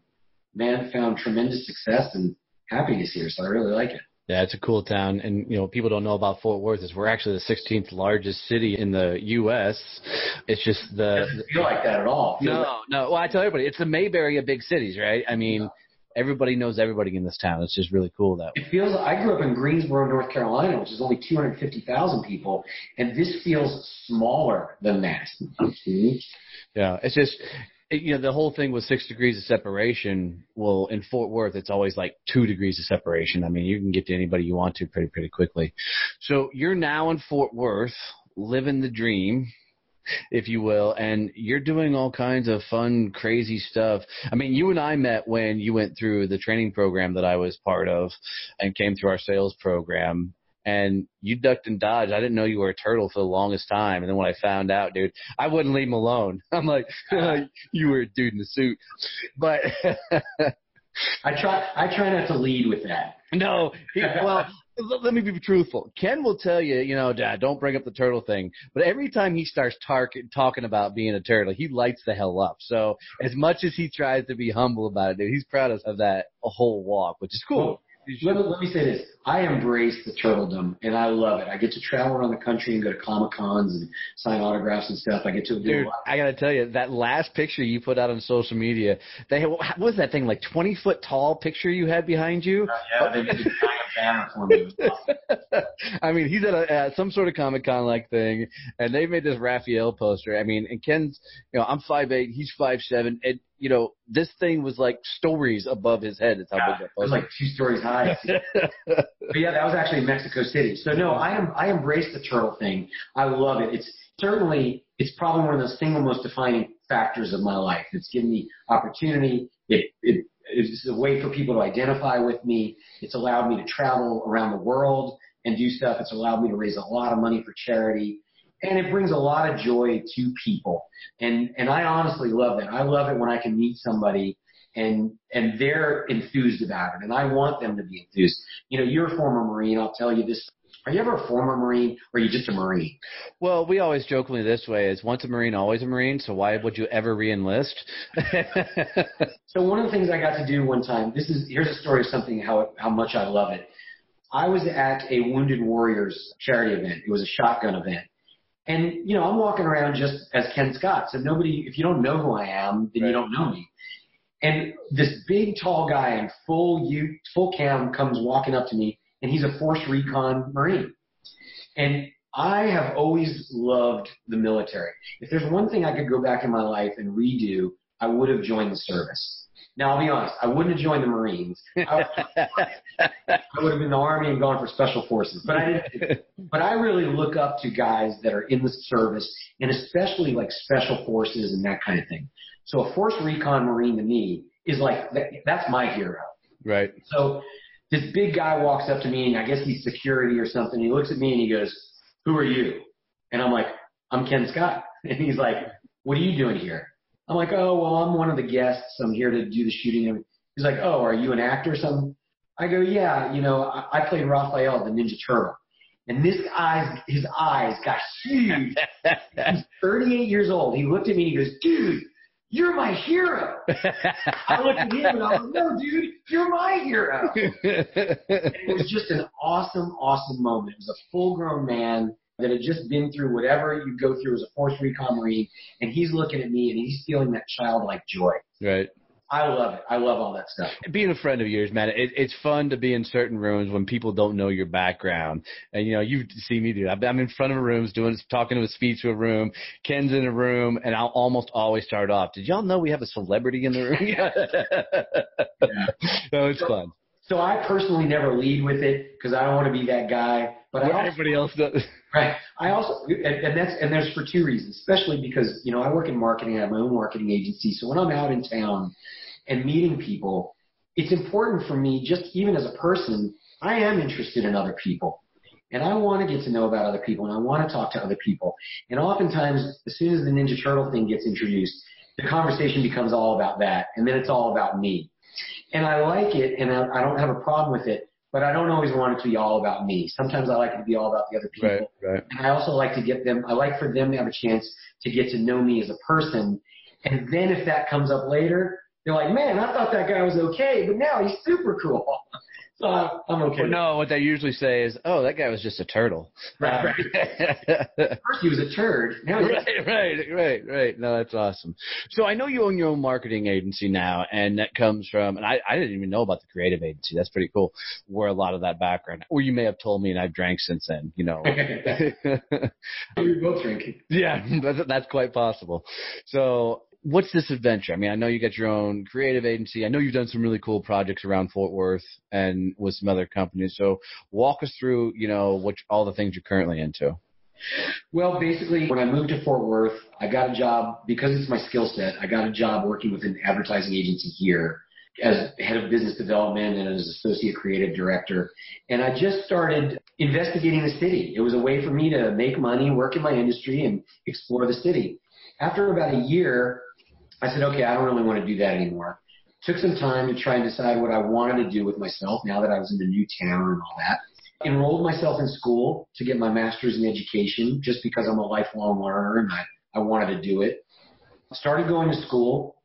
Speaker 1: man, found tremendous success and happiness here. So I really like it.
Speaker 3: Yeah, it's a cool town. And, you know, people don't know about Fort Worth is we're actually the 16th largest city in the U.S. It's just
Speaker 1: It doesn't feel like that at all.
Speaker 3: No. Well, I tell everybody, it's the Mayberry of big cities, right? I mean, everybody knows everybody in this town. It's just really cool that way.
Speaker 1: It feels. I grew up in Greensboro, North Carolina, which is only 250,000 people, and this feels smaller than that.
Speaker 3: Yeah, it's just, you know, the whole thing was 6 degrees of separation. Well, in Fort Worth, it's always like 2 degrees of separation. I mean, you can get to anybody you want to pretty quickly. So you're now in Fort Worth, living the dream, if you will, and you're doing all kinds of fun, crazy stuff. I mean, you and I met when you went through the training program that I was part of and came through our sales program. And you ducked and dodged. I didn't know you were a turtle for the longest time. And then when I found out, dude, I wouldn't leave him alone. I'm like, you were a dude in a suit. But
Speaker 1: I try not to lead with that.
Speaker 3: No. Well, let me be truthful. Ken will tell you, you know, Dad, don't bring up the turtle thing. But every time he starts talking about being a turtle, he lights the hell up. So as much as he tries to be humble about it, dude, he's proud of that whole walk, which is cool.
Speaker 1: Well, let me say this. I embrace the turtledom, and I love it. I get to travel around the country and go to Comic-Cons and sign autographs and stuff. I get to do a lot.
Speaker 3: I got to tell you, that last picture you put out on social media, what was that thing, like 20-foot tall picture you had behind you?
Speaker 1: Yeah, they did a giant banner for me. It was awesome.
Speaker 3: I mean, he's at some sort of Comic-Con-like thing, and they made this Raphael poster. I mean, and Ken's, you know, I'm 5'8", he's 5'7", and this thing was like stories above his head. It's how big that
Speaker 1: it was like 2 stories high. But yeah, that was actually in Mexico City. So no, I embrace the turtle thing. I love it. It's probably one of the single most defining factors of my life. It's given me opportunity. It's a way for people to identify with me. It's allowed me to travel around the world and do stuff. It's allowed me to raise a lot of money for charity. And it brings a lot of joy to people. And I honestly love that. I love it when I can meet somebody and they're enthused about it. And I want them to be enthused. You're a former Marine. I'll tell you this. Are you ever a former Marine or are you just a Marine?
Speaker 3: Well, we always jokingly this way is once a Marine, always a Marine. So why would you ever re-enlist?
Speaker 1: So one of the things I got to do one time, here's a story of something, how much I love it. I was at a Wounded Warriors charity event. It was a shotgun event. And, I'm walking around just as Kenn Scott. So if you don't know who I am, then you don't know me. And this big, tall guy in full cam comes walking up to me, and he's a Force Recon Marine. And I have always loved the military. If there's one thing I could go back in my life and redo, I would have joined the service. Now, I'll be honest, I wouldn't have joined the Marines. I would have been in the Army and gone for Special Forces. But I didn't. But I really look up to guys that are in the service, and especially like Special Forces and that kind of thing. So a Force Recon Marine to me is like, that's my hero.
Speaker 3: Right.
Speaker 1: So this big guy walks up to me, and I guess he's security or something. He looks at me and he goes, "Who are you?" And I'm like, "I'm Kenn Scott." And he's like, "What are you doing here?" I'm like, "Oh, well, I'm one of the guests. I'm here to do the shooting." He's like, "Oh, are you an actor or something?" I go, "Yeah, I played Raphael, the Ninja Turtle." And his eyes got huge. He's 38 years old. He looked at me and he goes, "Dude, you're my hero." I looked at him and I was like, "No, dude, you're my hero." And it was just an awesome, awesome moment. It was a full-grown man that had just been through whatever you go through as a Force Recon Marine, and he's looking at me and he's feeling that childlike joy.
Speaker 3: Right.
Speaker 1: I love it. I love all that stuff.
Speaker 3: Being a friend of yours, man, it's fun to be in certain rooms when people don't know your background. And, you see me do that. I'm in front of a room talking to a speech to a room. Ken's in a room, and I'll almost always start off. Did y'all know we have a celebrity in the room? Yeah. No, it's fun.
Speaker 1: So I personally never lead with it because I don't want to be that guy. But
Speaker 3: everybody else does.
Speaker 1: Right. I also, and there's for 2 reasons, especially because, I work in marketing. I have my own marketing agency. So when I'm out in town and meeting people, it's important for me, just even as a person, I am interested in other people. And I want to get to know about other people, and I want to talk to other people. And oftentimes, as soon as the Ninja Turtle thing gets introduced, the conversation becomes all about that, and then it's all about me. And I like it, and I don't have a problem with it, but I don't always want it to be all about me. Sometimes I like it to be all about the other people.
Speaker 3: Right.
Speaker 1: And I also like I like for them to have a chance to get to know me as a person. And then if that comes up later, they're like, "Man, I thought that guy was okay, but now he's super cool." So I'm okay.
Speaker 3: Well, no, what they usually say is, "Oh, that guy was just a turtle."
Speaker 1: Right. First he was a turd. Now
Speaker 3: Right. No, that's awesome. So I know you own your own marketing agency now, and that comes from, and I didn't even know about the creative agency. That's pretty cool. Where a lot of that background, or you may have told me, and I've drank since then.
Speaker 1: We're both drinking.
Speaker 3: Yeah, that's quite possible. So, what's this adventure? I mean, I know you got your own creative agency. I know you've done some really cool projects around Fort Worth and with some other companies. So walk us through, all the things you're currently into.
Speaker 1: Well, basically, when I moved to Fort Worth, I got a job, because it's my skill set, I got a job working with an advertising agency here as head of business development and as associate creative director. And I just started investigating the city. It was a way for me to make money, work in my industry, and explore the city. After about a year, I said, okay, I don't really want to do that anymore. Took some time to try and decide what I wanted to do with myself now that I was in the new town and all that. Enrolled myself in school to get my master's in education just because I'm a lifelong learner and I wanted to do it. Started going to school,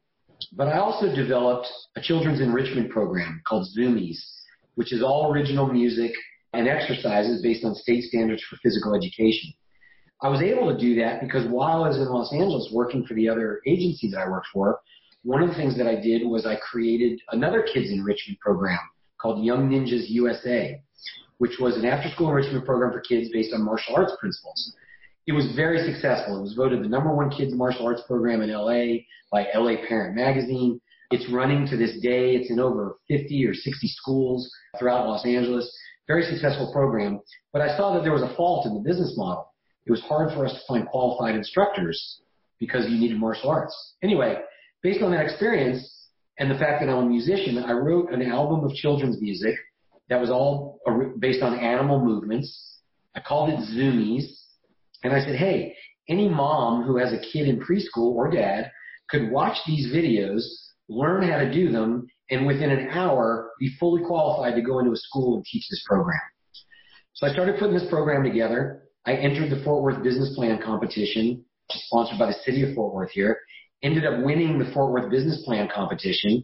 Speaker 1: but I also developed a children's enrichment program called Zoomies, which is all original music and exercises based on state standards for physical education. I was able to do that because while I was in Los Angeles working for the other agencies that I worked for, one of the things that I did was I created another kids enrichment program called Young Ninjas USA, which was an after-school enrichment program for kids based on martial arts principles. it was very successful. It was voted the #1 kids martial arts program in LA by LA Parent Magazine. It's running to this day. It's in over 50 or 60 schools throughout Los Angeles. Very successful program. But I saw that there was a fault in the business model. It was hard for us to find qualified instructors because you needed martial arts. Anyway, based on that experience and the fact that I'm a musician, I wrote an album of children's music that was all based on animal movements. I called it Zoomies. And I said, hey, any mom who has a kid in preschool or dad could watch these videos, learn how to do them, and within an hour be fully qualified to go into a school and teach this program. So I started putting this program together. I entered the Fort Worth Business Plan competition, which is sponsored by the city of Fort Worth here. Ended up winning the Fort Worth Business Plan competition.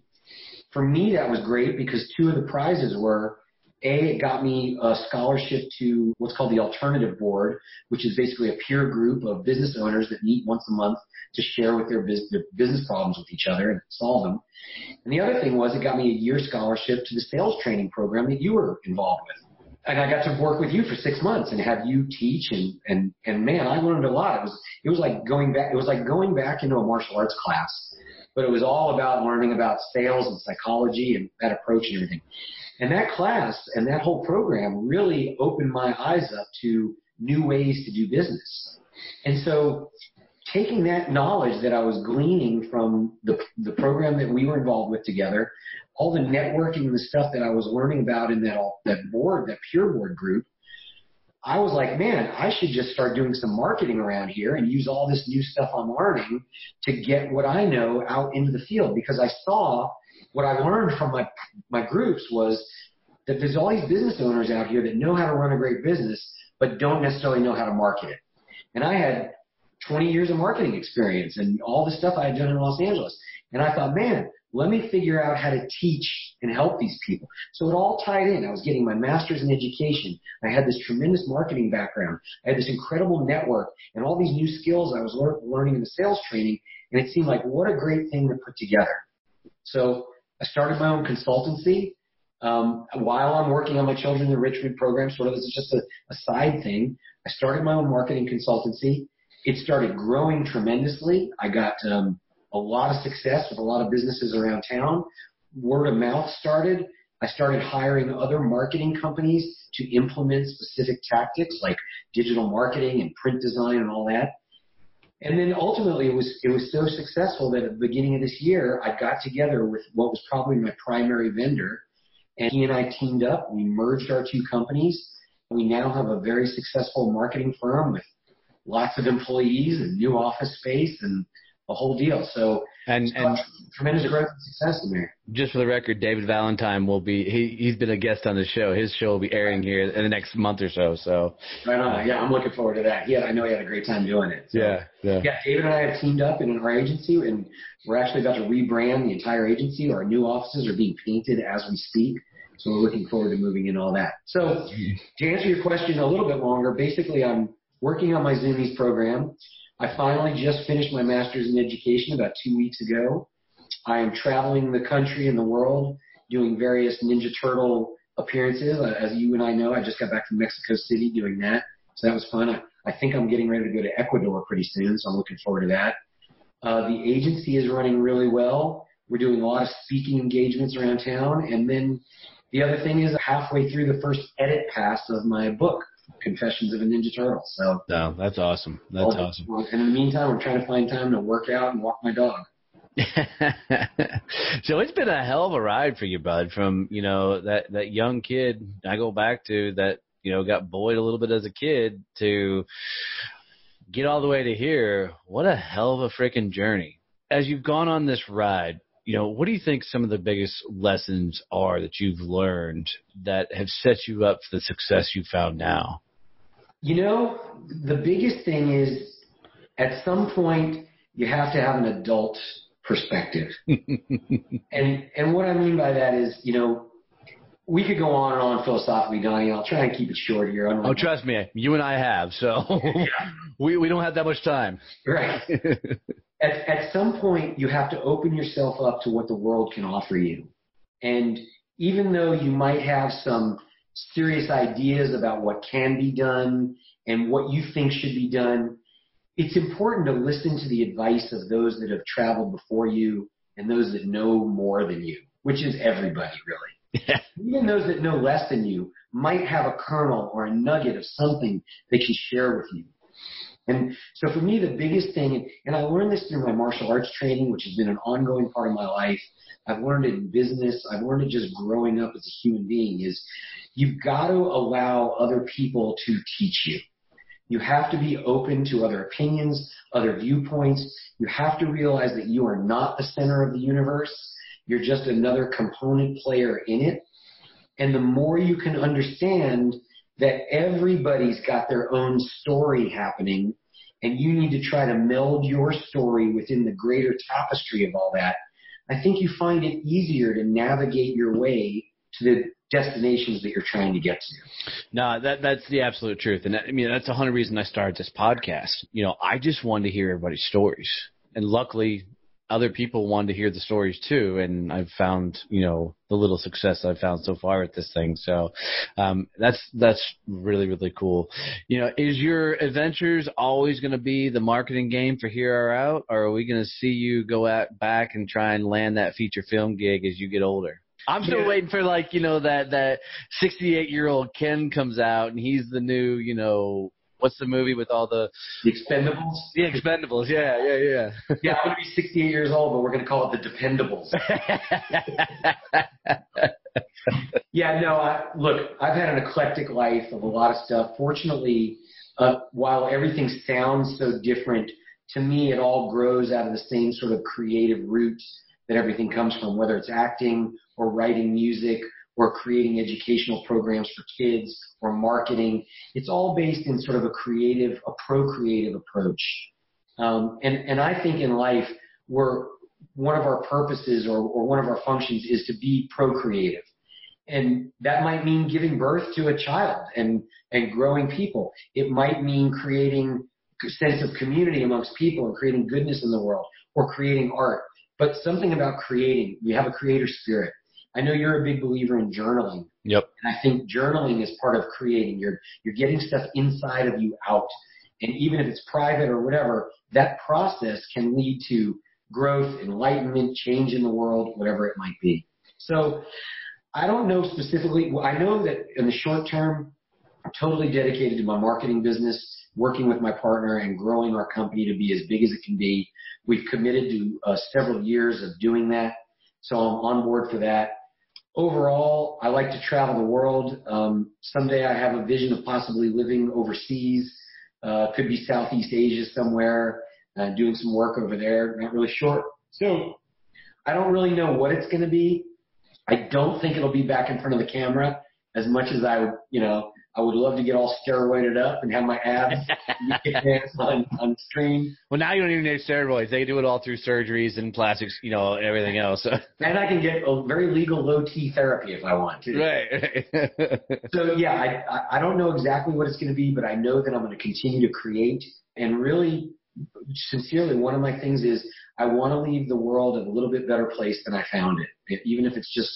Speaker 1: For me, that was great because 2 of the prizes were, it got me a scholarship to what's called the Alternative Board, which is basically a peer group of business owners that meet once a month to share with their business problems with each other and solve them. And the other thing was it got me a year scholarship to the sales training program that you were involved with. And I got to work with you for 6 months and have you teach and man, I learned a lot. It was like going back into a martial arts class, but it was all about learning about sales and psychology and that approach and everything. And that class and that whole program really opened my eyes up to new ways to do business. And so taking that knowledge that I was gleaning from the program that we were involved with together, all the networking and the stuff that I was learning about in that peer board group, I was like, man, I should just start doing some marketing around here and use all this new stuff I'm learning to get what I know out into the field. Because I saw what I learned from my groups was that there's all these business owners out here that know how to run a great business, but don't necessarily know how to market it. And I had 20 years of marketing experience and all the stuff I had done in Los Angeles. And I thought, man, let me figure out how to teach and help these people. So it all tied in. I was getting my master's in education. I had this tremendous marketing background. I had this incredible network and all these new skills I was learning in the sales training. And it seemed like, what a great thing to put together. So I started my own consultancy while I'm working on my children's enrichment program. Sort of, this is just a side thing. I started my own marketing consultancy. It started growing tremendously. I got a lot of success with a lot of businesses around town. Word of mouth started. I started hiring other marketing companies to implement specific tactics like digital marketing and print design and all that. And then ultimately it was so successful that at the beginning of this year, I got together with what was probably my primary vendor, and he and I teamed up. We merged our 2 companies. We now have a very successful marketing firm with lots of employees and new office space and a whole deal. So and tremendous growth and success in there.
Speaker 3: Just for the record, David Valentine will be he's been a guest on the show. His show will be airing here in the next month or so. So
Speaker 1: right on. Yeah, I'm looking forward to that. I know he had a great time doing it. So,
Speaker 3: yeah.
Speaker 1: David and I have teamed up in our agency, and we're actually about to rebrand the entire agency. Our new offices are being painted as we speak. So we're looking forward to moving in all that. So to answer your question a little bit longer, basically I'm working on my Zoomies program. I finally just finished my master's in education about 2 weeks ago. I am traveling the country and the world doing various Ninja Turtle appearances. As you and I know, I just got back from Mexico City doing that. So that was fun. I think I'm getting ready to go to Ecuador pretty soon, so I'm looking forward to that. The agency is running really well. We're doing a lot of speaking engagements around town. And then the other thing is halfway through the first edit pass of my book, Confessions of a Ninja Turtle. So
Speaker 3: no, that's awesome. That's awesome.
Speaker 1: And in the meantime, I'm trying to find time to work out and walk my dog.
Speaker 3: So it's been a hell of a ride for you, bud, from, that young kid I go back to that, got bullied a little bit as a kid to get all the way to here. What a hell of a freaking journey. As you've gone on this ride, what do you think some of the biggest lessons are that you've learned that have set you up for the success you found now?
Speaker 1: The biggest thing is at some point you have to have an adult perspective. and what I mean by that is, we could go on and on philosophically, Donnie. I'll try and keep it short here.
Speaker 3: Oh, trust me. You and I have, so we don't have that much time.
Speaker 1: Right. At some point, you have to open yourself up to what the world can offer you. And even though you might have some serious ideas about what can be done and what you think should be done, it's important to listen to the advice of those that have traveled before you and those that know more than you, which is everybody, really.
Speaker 3: Yeah.
Speaker 1: Even those that know less than you might have a kernel or a nugget of something they can share with you. And so for me, the biggest thing, and I learned this through my martial arts training, which has been an ongoing part of my life. I've learned it in business. I've learned it just growing up as a human being, is you've got to allow other people to teach you. You have to be open to other opinions, other viewpoints. You have to realize that you are not the center of the universe. You're just another component player in it. And the more you can understand that everybody's got their own story happening, and you need to try to meld your story within the greater tapestry of all that, I think you find it easier to navigate your way to the destinations that you're trying to get to.
Speaker 3: No, that's the absolute truth. And I mean, that's 100% reason I started this podcast. You know, I just wanted to hear everybody's stories. And luckily, other people wanted to hear the stories too. And I've found, you know, the little success I've found so far at this thing. So that's really, really cool. You know, is your adventures always going to be the marketing game for Here or Out? Or are we going to see you go back and try and land that feature film gig as you get older? I'm still waiting for, like, you know, that 68-year-old Ken comes out and he's the new, you know, what's the movie with all the
Speaker 1: Expendables?
Speaker 3: The Expendables, yeah.
Speaker 1: Yeah, I'm going to be 68 years old, but we're going to call it the Dependables. Yeah, no, look, I've had an eclectic life of a lot of stuff. Fortunately, while everything sounds so different, to me it all grows out of the same sort of creative roots that everything comes from, whether it's acting or writing music or creating educational programs for kids or marketing. It's all based in sort of a procreative approach. And I think in life, one of our purposes or one of our functions is to be procreative. And that might mean giving birth to a child and growing people. It might mean creating a sense of community amongst people and creating goodness in the world, or creating art. But something about creating, you have a creator spirit. I know you're a big believer in journaling.
Speaker 3: Yep.
Speaker 1: And I think journaling is part of creating. You're getting stuff inside of you out. And even if it's private or whatever, that process can lead to growth, enlightenment, change in the world, whatever it might be. So I don't know specifically. Well, I know that in the short term, I'm totally dedicated to my marketing business, working with my partner and growing our company to be as big as it can be. We've committed to several years of doing that, so I'm on board for that. Overall, I like to travel the world. Someday I have a vision of possibly living overseas. Could be Southeast Asia somewhere, doing some work over there. Not really sure. So I don't really know what it's going to be. I don't think it'll be back in front of the camera as much as I would love to get all steroided up and have my abs on screen.
Speaker 3: Well, now you don't even need steroids. They do it all through surgeries and plastics, you know, and everything else.
Speaker 1: And I can get a very legal low-T therapy if I want to.
Speaker 3: Right.
Speaker 1: So, yeah, I don't know exactly what it's going to be, but I know that I'm going to continue to create. And really, sincerely, one of my things is I want to leave the world a little bit better place than I found it. Even if it's just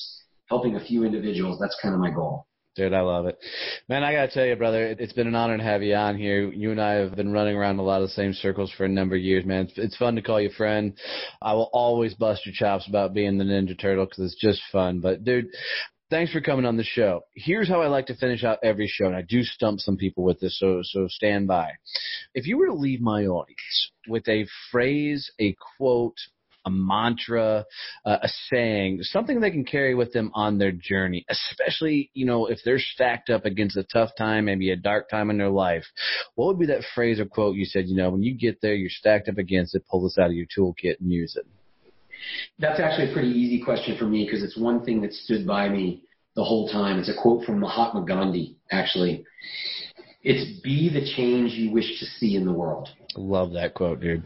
Speaker 1: helping a few individuals, that's kind of my goal.
Speaker 3: Dude, I love it. Man, I got to tell you, brother, it's been an honor to have you on here. You and I have been running around a lot of the same circles for a number of years, man. It's fun to call you friend. I will always bust your chops about being the Ninja Turtle because it's just fun. But, dude, thanks for coming on the show. Here's how I like to finish out every show, and I do stump some people with this, so stand by. If you were to leave my audience with a phrase, a quote, a mantra, a saying, something they can carry with them on their journey, especially, you know, if they're stacked up against a tough time, maybe a dark time in their life, what would be that phrase or quote you said, you know, when you get there, you're stacked up against it, pull this out of your toolkit and use it?
Speaker 1: That's actually a pretty easy question for me because it's one thing that stood by me the whole time. It's a quote from Mahatma Gandhi, actually. It's be the change you wish to see in the world.
Speaker 3: Love that quote, dude.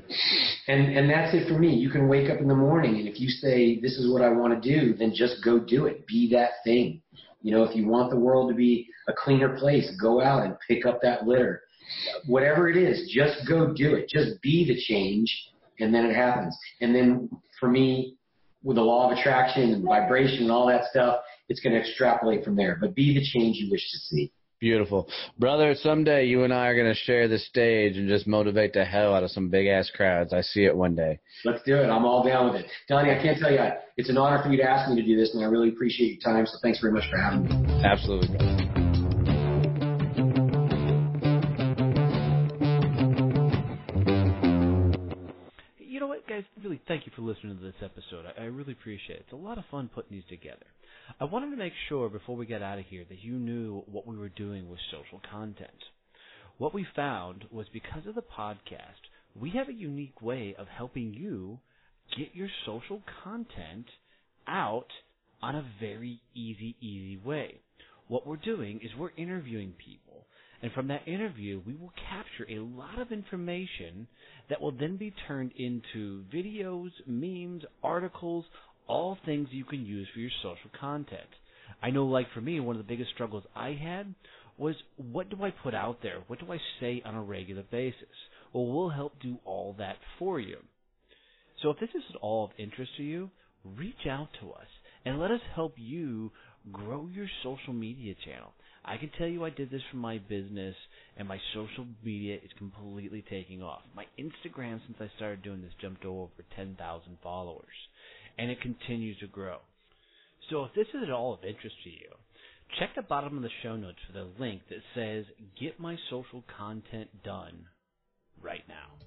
Speaker 1: And that's it for me. You can wake up in the morning, and if you say, this is what I want to do, then just go do it. Be that thing. You know, if you want the world to be a cleaner place, go out and pick up that litter. Whatever it is, just go do it. Just be the change, and then it happens. And then for me, with the law of attraction and vibration and all that stuff, it's going to extrapolate from there. But be the change you wish to see.
Speaker 3: Beautiful. Brother, someday you and I are going to share the stage and just motivate the hell out of some big-ass crowds. I see it one day.
Speaker 1: Let's do it. I'm all down with it. Donnie, I can't tell you, it's an honor for you to ask me to do this, and I really appreciate your time, so thanks very much for having me.
Speaker 3: Absolutely, brother.
Speaker 2: You know what, guys? Really, thank you for listening to this episode. I really appreciate it. It's a lot of fun putting these together. I wanted to make sure before we get out of here that you knew what we were doing with social content. What we found was because of the podcast, we have a unique way of helping you get your social content out on a very easy way. What we're doing is we're interviewing people. And from that interview, we will capture a lot of information that will then be turned into videos, memes, articles, all things you can use for your social content. I know, like for me, one of the biggest struggles I had was, what do I put out there? What do I say on a regular basis? Well, we'll help do all that for you. So if this is at all of interest to you, reach out to us and let us help you grow your social media channel. I can tell you I did this for my business, and my social media is completely taking off. My Instagram, since I started doing this, jumped to over 10,000 followers, and it continues to grow. So if this is at all of interest to you, check the bottom of the show notes for the link that says, "Get my social content done right now."